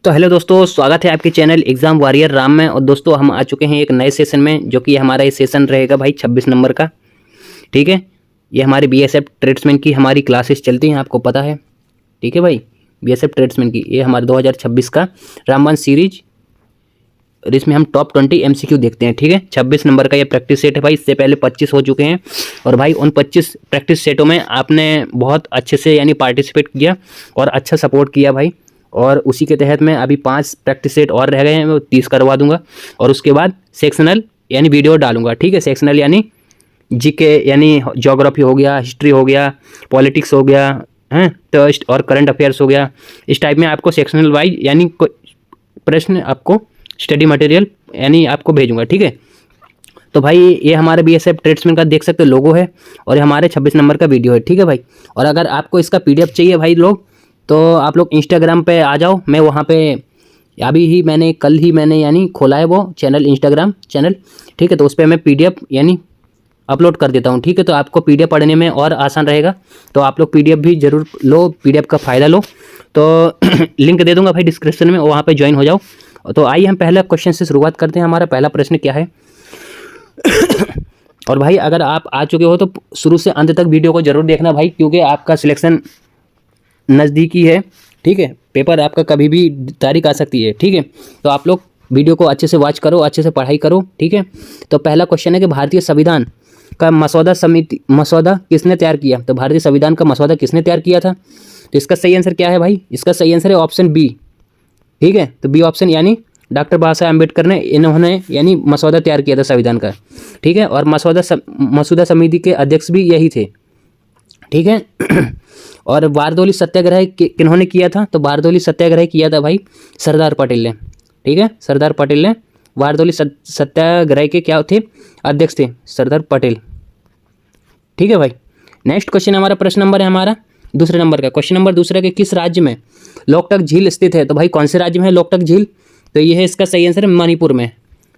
तो हेलो दोस्तों, स्वागत है आपके चैनल एग्जाम वॉरियर राम में। और दोस्तों हम आ चुके हैं एक नए सेशन में, जो कि हमारा ये सेशन रहेगा भाई 26 नंबर का। ठीक है, ये हमारी बीएसएफ ट्रेड्समैन की हमारी क्लासेस चलती हैं, आपको पता है। ठीक है भाई, बीएसएफ ट्रेड्समैन की ये हमारे 2026 का रामवन सीरीज, और इसमें हम टॉप 20 एमसीक्यू देखते हैं। ठीक है, 26 नंबर का ये प्रैक्टिस सेट है भाई। इससे पहले 25 हो चुके हैं, और भाई उन 25 प्रैक्टिस सेटों में आपने बहुत अच्छे से यानी पार्टिसिपेट किया और अच्छा सपोर्ट किया भाई। और उसी के तहत मैं अभी 5 प्रैक्टिस सेट और रह गए हैं, वो 30 करवा दूंगा। और उसके बाद सेक्शनल यानी वीडियो डालूंगा। ठीक है, सेक्शनल यानी जीके यानी ज्योग्राफी हो गया, हिस्ट्री हो गया, पॉलिटिक्स हो गया, हैं तो और करंट अफेयर्स हो गया। इस टाइप में आपको सेक्शनल वाइज यानी प्रश्न आपको स्टडी मटेरियल यानी आपको भेजूंगा। ठीक है, तो भाई ये हमारे बीएसएफ ट्रेड्समैन का देख सकते हो लोगो है, और ये हमारे 26 नंबर का वीडियो है। ठीक है भाई, और अगर आपको इसका पीडीएफ चाहिए भाई लोग, तो आप लोग इंस्टाग्राम पे आ जाओ। मैं वहाँ पे कल ही मैंने यानी खोला है वो चैनल, इंस्टाग्राम चैनल। ठीक है, तो उस पर मैं पीडीएफ यानी अपलोड कर देता हूँ। ठीक है, तो आपको पीडीएफ पढ़ने में और आसान रहेगा, तो आप लोग पीडीएफ भी जरूर लो, पीडीएफ का फ़ायदा लो। तो लिंक दे दूंगा भाई डिस्क्रिप्शन में, वहाँ पे ज्वाइन हो जाओ। तो आइए हम पहला क्वेश्चन से शुरुआत करते हैं। हमारा पहला प्रश्न क्या है? और भाई अगर आप आ चुके हो तो शुरू से अंत तक वीडियो को जरूर देखना भाई, क्योंकि आपका सिलेक्शन नज़दीकी है। ठीक है, पेपर आपका कभी भी तारीख आ सकती है। ठीक है, तो आप लोग वीडियो को अच्छे से वॉच करो, अच्छे से पढ़ाई करो। ठीक है, तो पहला क्वेश्चन है कि भारतीय संविधान का मसौदा किसने तैयार किया? तो भारतीय संविधान का मसौदा किसने तैयार किया था? तो इसका सही आंसर क्या है भाई? इसका सही आंसर है ऑप्शन बी। ठीक है, तो बी ऑप्शन यानी डॉक्टर बाबा साहेब अम्बेडकर ने इन्होंने यानी मसौदा तैयार किया था संविधान का। ठीक है, और मसौदा समिति के अध्यक्ष भी यही थे। ठीक है, और बारदौली सत्याग्रह किन्होंने किया था? तो बारदौली सत्याग्रह किया था भाई सरदार पटेल ने। ठीक है, सरदार पटेल ने बारदौली सत्याग्रह के क्या थे? अध्यक्ष थे सरदार पटेल। ठीक है भाई, नेक्स्ट क्वेश्चन हमारा प्रश्न नंबर है हमारा दूसरे नंबर का। क्वेश्चन नंबर दूसरा के किस राज्य में लोकटक झील स्थित है? तो भाई कौन से राज्य में है लोकटक झील? तो ये है इसका सही आंसर है मणिपुर में।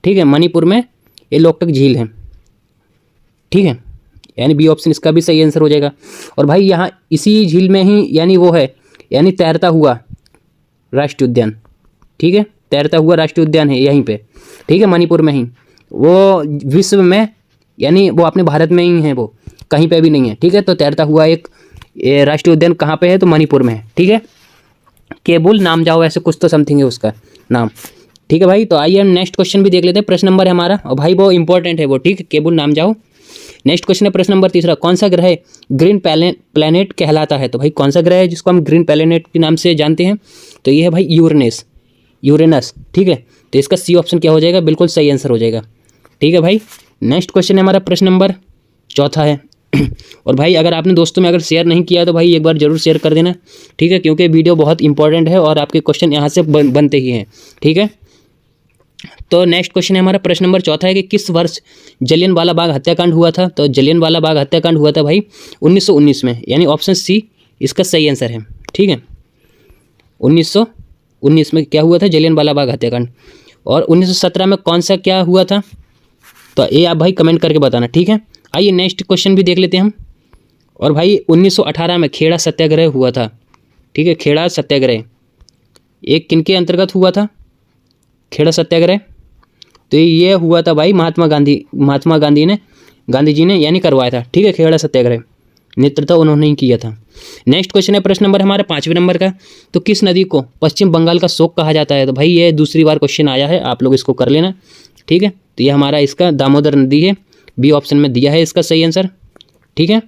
ठीक है, मणिपुर में ये लोकटक झील है। ठीक है, यानी बी ऑप्शन इसका भी सही आंसर हो जाएगा। और भाई यहाँ इसी झील में ही यानी वो है यानी तैरता हुआ राष्ट्रीय उद्यान। ठीक है, तैरता हुआ राष्ट्रीय उद्यान है यहीं पे। ठीक है, मणिपुर में ही। वो विश्व में यानी वो अपने भारत में ही है, वो कहीं पे भी नहीं है। ठीक है, तो तैरता हुआ एक राष्ट्रीय उद्यान कहाँ पे है? तो मणिपुर में है। ठीक है, केबुल नाम जाओ ऐसे कुछ तो समथिंग है उसका नाम। ठीक है भाई, तो आइए हम नेक्स्ट क्वेश्चन भी देख लेते हैं। प्रश्न नंबर है हमारा, और भाई वो इंपॉर्टेंट है वो। ठीक है, केबुल नाम जाओ। नेक्स्ट क्वेश्चन है प्रश्न नंबर तीसरा, कौन सा ग्रह ग्रीन प्लैनेट कहलाता है? तो भाई कौन सा ग्रह है जिसको हम ग्रीन प्लैनेट के नाम से जानते हैं? तो ये है भाई यूरेनस। ठीक है, तो इसका सी ऑप्शन क्या हो जाएगा? बिल्कुल सही आंसर हो जाएगा। ठीक है भाई, नेक्स्ट क्वेश्चन है हमारा प्रश्न नंबर चौथा है। और भाई अगर आपने दोस्तों में अगर शेयर नहीं किया तो भाई एक बार जरूर शेयर कर देना। ठीक है, क्योंकि वीडियो बहुत इंपॉर्टेंट है और आपके क्वेश्चन यहाँ से बनते ही हैं। ठीक है, तो नेक्स्ट क्वेश्चन है हमारा प्रश्न नंबर चौथा है कि किस वर्ष जलियांवाला बाग हत्याकांड हुआ था? तो जलियांवाला बाग हत्याकांड हुआ था भाई 1919 में, यानी ऑप्शन सी इसका सही आंसर है। ठीक है, 1919 में क्या हुआ था? जलियांवाला बाग हत्याकांड। और 1917 में कौन सा क्या हुआ था? तो ये आप भाई कमेंट करके बताना। ठीक है, आइए नेक्स्ट क्वेश्चन भी देख लेते हैं हम। और भाई 1918 में खेड़ा सत्याग्रह हुआ था। ठीक है, खेड़ा सत्याग्रह एक किनके अंतर्गत हुआ था? खेड़ा सत्याग्रह तो ये हुआ था भाई महात्मा गांधी जी ने यानी करवाया था। ठीक है, खेड़ा सत्याग्रह नेतृत्व उन्होंने ही किया था। नेक्स्ट क्वेश्चन है प्रश्न नंबर हमारा 5वें नंबर का, तो किस नदी को पश्चिम बंगाल का शोक कहा जाता है? तो भाई ये दूसरी बार क्वेश्चन आया है, आप लोग इसको कर लेना। ठीक है, तो ये हमारा इसका दामोदर नदी है, बी ऑप्शन में दिया है इसका सही आंसर। ठीक है,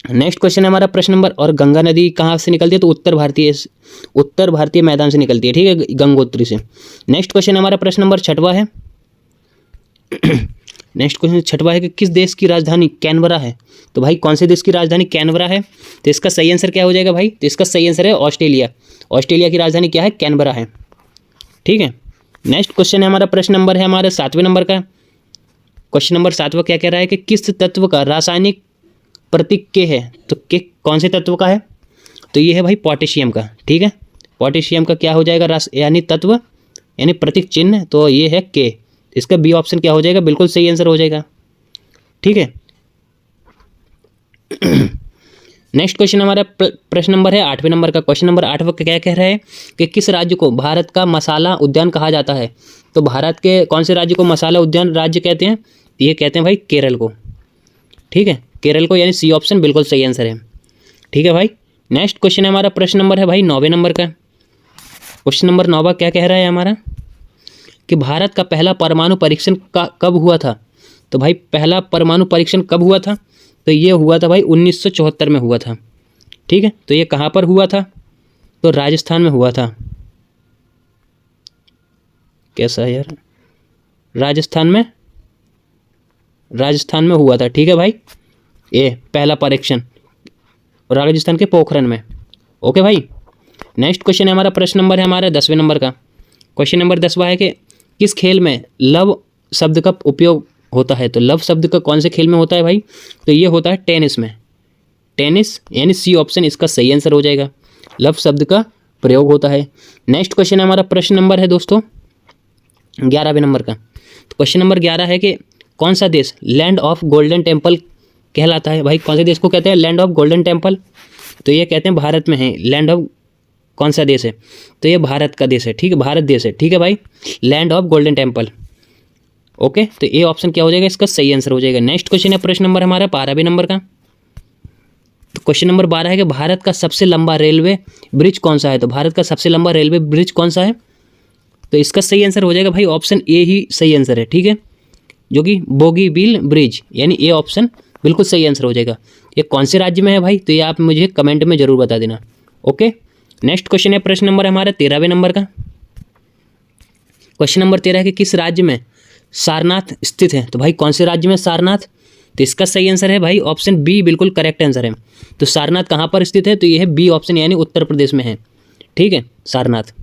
नेक्स्ट क्वेश्चन है हमारा प्रश्न नंबर, और गंगा नदी कहाँ से निकलती है? तो उत्तर भारतीय मैदान से निकलती है। ठीक है, गंगोत्री से। नेक्स्ट क्वेश्चन हमारा प्रश्न नंबर 6वां है। नेक्स्ट क्वेश्चन 6वां है कि किस देश की राजधानी कैनबरा है? तो भाई कौन से देश की राजधानी कैनबरा है? तो इसका सही आंसर क्या हो जाएगा भाई? तो इसका सही आंसर है ऑस्ट्रेलिया। ऑस्ट्रेलिया की राजधानी क्या है? कैनबरा है। ठीक है, नेक्स्ट क्वेश्चन है हमारा प्रश्न नंबर है हमारे 7वें नंबर का। क्वेश्चन नंबर 7वां क्या कह रहा है कि किस तत्व का रासायनिक प्रतीक के है? तो के कौन से तत्व का है? तो ये है भाई पोटेशियम का। ठीक है, पोटेशियम का क्या हो जाएगा? यानी तत्व यानी प्रतीक चिन्ह, तो ये है के। इसका बी ऑप्शन क्या हो जाएगा? बिल्कुल सही आंसर हो जाएगा। ठीक है, नेक्स्ट क्वेश्चन हमारा प्रश्न नंबर है 8वें नंबर का। क्वेश्चन नंबर 8 क्या कह रहा है कि किस राज्य को भारत का मसाला उद्यान कहा जाता है? तो भारत के कौन से राज्य को मसाला उद्यान राज्य कहते हैं? ये कहते हैं भाई केरल को। ठीक है, केरल को, यानी सी ऑप्शन बिल्कुल सही आंसर है। ठीक है भाई। नेक्स्ट क्वेश्चन है हमारा प्रश्न नंबर है भाई 9वें नंबर का। क्वेश्चन नंबर 9 क्या कह रहा है हमारा कि भारत का पहला परमाणु परीक्षण कब हुआ था? तो भाई पहला परमाणु परीक्षण कब हुआ था? तो ये हुआ था भाई 1974 में हुआ था। ठीक है, तो ये कहाँ पर हुआ था? तो राजस्थान में हुआ था। कैसा है यार, राजस्थान में हुआ था। ठीक है भाई, ये पहला परीक्षण राजस्थान के पोखरण में। ओके भाई। नेक्स्ट क्वेश्चन है हमारा प्रश्न नंबर है हमारा 10वें नंबर का। क्वेश्चन नंबर 10 है कि किस खेल में लव शब्द का उपयोग होता है? तो लव शब्द का कौन से खेल में होता है भाई? तो ये होता है टेनिस में। टेनिस, यानी सी ऑप्शन इसका सही आंसर हो जाएगा। लव शब्द का प्रयोग होता है। नेक्स्ट क्वेश्चन है हमारा प्रश्न नंबर है दोस्तों 11वें नंबर का। तो क्वेश्चन नंबर 11 है कि कौन सा देश लैंड ऑफ गोल्डन टेम्पल कहलाता है? भाई कौन से देश को कहते हैं लैंड ऑफ गोल्डन टेम्पल? तो ये कहते हैं भारत में है। लैंड ऑफ कौन सा देश है? तो ये भारत का देश है। ठीक है, भारत देश है। ठीक है भाई, land of golden temple. Okay, तो ये ऑप्शन क्या हो जाएगा? इसका सही आंसर हो जाएगा। नेक्स्ट क्वेश्चन है प्रश्न नंबर हमारा 12वें नंबर का। तो क्वेश्चन नंबर 12 है कि भारत का सबसे लंबा रेलवे ब्रिज कौन सा है? तो भारत का सबसे लंबा रेलवे ब्रिज कौन सा है? तो इसका सही आंसर हो जाएगा भाई ऑप्शन ए ही सही आंसर है। ठीक है, जो कि बोगीबील ब्रिज, यानी ए ऑप्शन बिल्कुल सही आंसर हो जाएगा। ये कौन से राज्य में है भाई? तो ये आप मुझे कमेंट में जरूर बता देना। ओके, नेक्स्ट क्वेश्चन है प्रश्न नंबर हमारा 13वें नंबर का। क्वेश्चन नंबर 13 है कि किस राज्य में सारनाथ स्थित है? तो भाई कौन से राज्य में सारनाथ? तो इसका सही आंसर है भाई ऑप्शन बी, बिल्कुल करेक्ट आंसर है। तो सारनाथ कहाँ पर स्थित है? तो ये है बी ऑप्शन, यानी उत्तर प्रदेश में है। ठीक है, सारनाथ।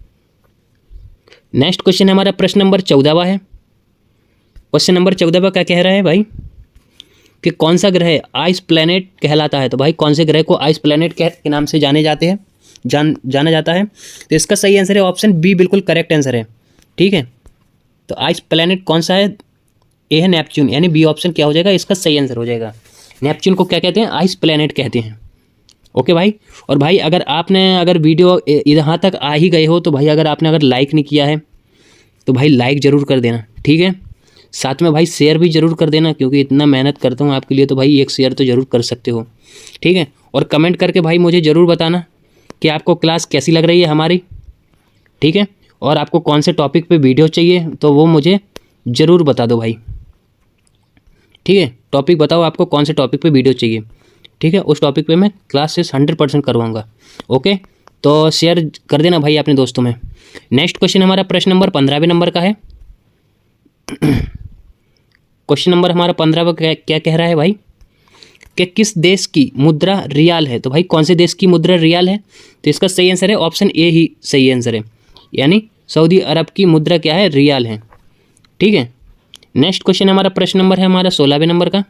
नेक्स्ट क्वेश्चन हमारा प्रश्न नंबर 14वां है। क्वेश्चन नंबर 14वां क्या कह रहा है भाई कि कौन सा ग्रह आइस प्लैनेट कहलाता है? तो भाई कौन से ग्रह को आइस प्लैनेट के नाम से जाना जाता है? तो इसका सही आंसर है ऑप्शन बी, बिल्कुल करेक्ट आंसर है। ठीक है, तो आइस प्लैनेट कौन सा है? ए है नेपच्यून, यानी बी ऑप्शन क्या हो जाएगा? इसका सही आंसर हो जाएगा। नेपच्यून को क्या कहते हैं? आइस प्लैनेट कहते हैं। ओके भाई। और भाई अगर वीडियो यहाँ तक आ ही गए हो तो भाई अगर लाइक नहीं किया है तो भाई लाइक ज़रूर कर देना। ठीक है, साथ में भाई शेयर भी ज़रूर कर देना, क्योंकि इतना मेहनत करता हूँ आपके लिए, तो भाई एक शेयर तो ज़रूर कर सकते हो। ठीक है, और कमेंट करके भाई मुझे ज़रूर बताना कि आपको क्लास कैसी लग रही है हमारी। ठीक है, और आपको कौन से टॉपिक पे वीडियो चाहिए तो वो मुझे ज़रूर बता दो भाई। ठीक है, टॉपिक बताओ आपको कौन से टॉपिक पे वीडियो चाहिए। ठीक है, उस टॉपिक पे मैं क्लासेस 100% करवाऊँगा। ओके, तो शेयर कर देना भाई अपने दोस्तों में। नेक्स्ट क्वेश्चन हमारा प्रश्न नंबर 15वें नंबर का है। क्वेश्चन नंबर हमारा 15 क्या कह रहा है भाई कि किस देश की मुद्रा रियाल है? तो भाई कौन से देश की मुद्रा रियाल है? तो इसका सही आंसर है ऑप्शन ए ही सही आंसर है, यानी सऊदी अरब की मुद्रा क्या है? रियाल है। ठीक है, नेक्स्ट क्वेश्चन हमारा प्रश्न नंबर है हमारा 16वें नंबर का।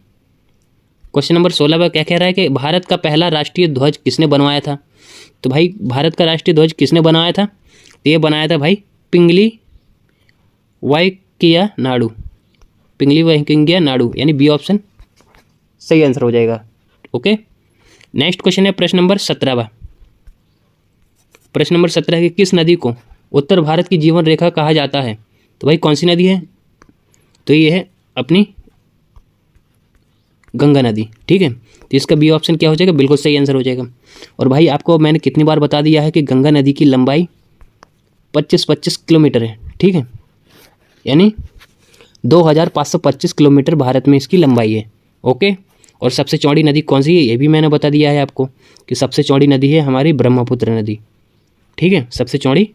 क्वेश्चन नंबर 16 क्या कह रहा है कि भारत का पहला राष्ट्रीय ध्वज किसने बनवाया था? तो भाई भारत का राष्ट्रीय ध्वज किसने बनाया था? तो ये बनाया था भाई पिंगली वेंकैया नायडू। पिंगली वेंकैया नायडू, यानी बी ऑप्शन सही आंसर हो जाएगा। ओके, नेक्स्ट क्वेश्चन है प्रश्न नंबर 17। प्रश्न नंबर 17 कि किस नदी को उत्तर भारत की जीवन रेखा कहा जाता है? तो भाई कौन सी नदी है? तो ये है अपनी गंगा नदी। ठीक है, तो इसका बी ऑप्शन क्या हो जाएगा? बिल्कुल सही आंसर हो जाएगा। और भाई आपको मैंने कितनी बार बता दिया है कि गंगा नदी की लंबाई 25 किलोमीटर है। ठीक है, यानी 2525 किलोमीटर भारत में इसकी लंबाई है। ओके, और सबसे चौड़ी नदी कौन सी है ये भी मैंने बता दिया है आपको कि सबसे चौड़ी नदी है हमारी ब्रह्मपुत्र नदी। ठीक है, सबसे चौड़ी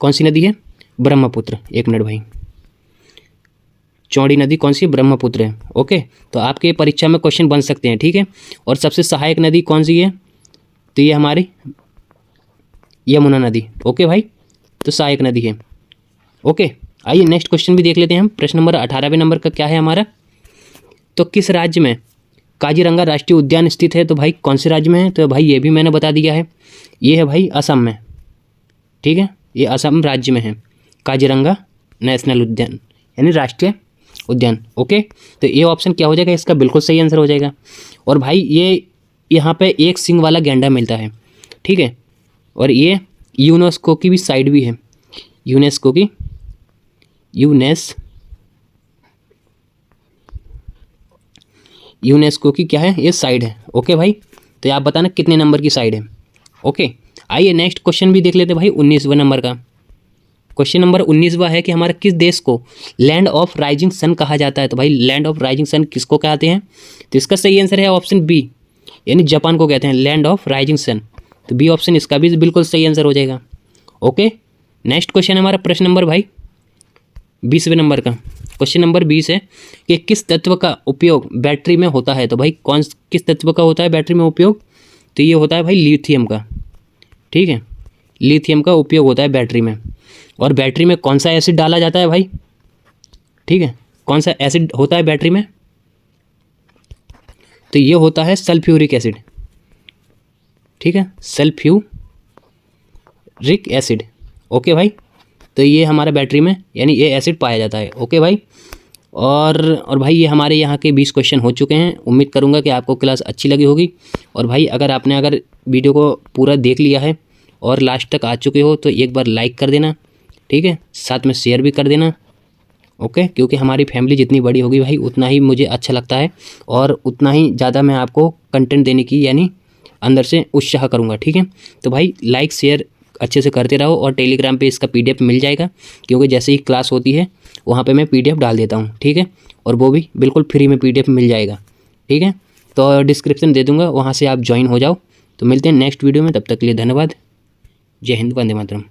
कौन सी नदी है? ब्रह्मपुत्र। एक मिनट भाई, चौड़ी नदी कौन सी है? ब्रह्मपुत्र है। ओके, तो आपके परीक्षा में क्वेश्चन बन सकते हैं। ठीक है, और सबसे सहायक नदी कौन सी है? तो ये हमारी यमुना नदी। ओके भाई, तो सहायक नदी है। ओके, आइए नेक्स्ट क्वेश्चन भी देख लेते हैं हम। प्रश्न नंबर 18वें नंबर का क्या है हमारा? तो किस राज्य में काजीरंगा राष्ट्रीय उद्यान स्थित है? तो भाई कौन से राज्य में है? तो भाई ये भी मैंने बता दिया है, ये है भाई असम में। ठीक है, ये असम राज्य में है काजीरंगा नेशनल उद्यान, यानी राष्ट्रीय उद्यान। ओके, तो ये ऑप्शन क्या हो जाएगा? इसका बिल्कुल सही आंसर हो जाएगा। और भाई ये यहाँ पे एक सिंग वाला गैंडा मिलता है, ठीक है। और ये यूनेस्को की भी साइट भी है, यूनेस्को की क्या है, ये साइड है। ओके भाई, तो आप बताना कितने नंबर की साइड है। ओके, आइए नेक्स्ट क्वेश्चन भी देख लेते हैं भाई, 19वें नंबर का। क्वेश्चन नंबर 19वां है कि हमारा किस देश को लैंड ऑफ राइजिंग सन कहा जाता है। तो भाई लैंड ऑफ राइजिंग सन किसको कहते हैं, तो इसका सही आंसर है ऑप्शन बी, यानी जापान को कहते हैं लैंड ऑफ राइजिंग सन। तो बी ऑप्शन इसका भी बिल्कुल सही आंसर हो जाएगा। ओके, नेक्स्ट क्वेश्चन हमारा प्रश्न नंबर भाई 20वें नंबर का। क्वेश्चन नंबर 20 है कि किस तत्व का उपयोग बैटरी में होता है। तो भाई किस तत्व का होता है बैटरी में उपयोग, तो ये होता है भाई लिथियम का, ठीक है। लिथियम का उपयोग होता है बैटरी में। और बैटरी में कौन सा एसिड डाला जाता है भाई, ठीक है, कौन सा एसिड होता है बैटरी में, तो ये होता है सल्फ्यूरिक एसिड, ठीक है, सल्फ्यूरिक एसिड। ओके भाई, तो ये हमारा बैटरी में यानी ये एसिड पाया जाता है। ओके भाई, और भाई ये हमारे यहाँ के 20 क्वेश्चन हो चुके हैं। उम्मीद करूँगा कि आपको क्लास अच्छी लगी होगी। और भाई अगर वीडियो को पूरा देख लिया है और लास्ट तक आ चुके हो तो एक बार लाइक कर देना, ठीक है, साथ में शेयर भी कर देना। ओके, क्योंकि हमारी फैमिली जितनी बड़ी होगी भाई उतना ही मुझे अच्छा लगता है और उतना ही ज़्यादा मैं आपको कंटेंट देने की यानी अंदर से उत्साह करूँगा, ठीक है। तो भाई लाइक शेयर अच्छे से करते रहो। और टेलीग्राम पे इसका PDF मिल जाएगा, क्योंकि जैसे ही क्लास होती है वहाँ पे मैं PDF डाल देता हूँ, ठीक है। और वो भी बिल्कुल फ्री में PDF मिल जाएगा, ठीक है। तो डिस्क्रिप्शन दे दूँगा, वहाँ से आप ज्वाइन हो जाओ। तो मिलते हैं नेक्स्ट वीडियो में, तब तक के लिए धन्यवाद। जय हिंद, वंदे मातरम।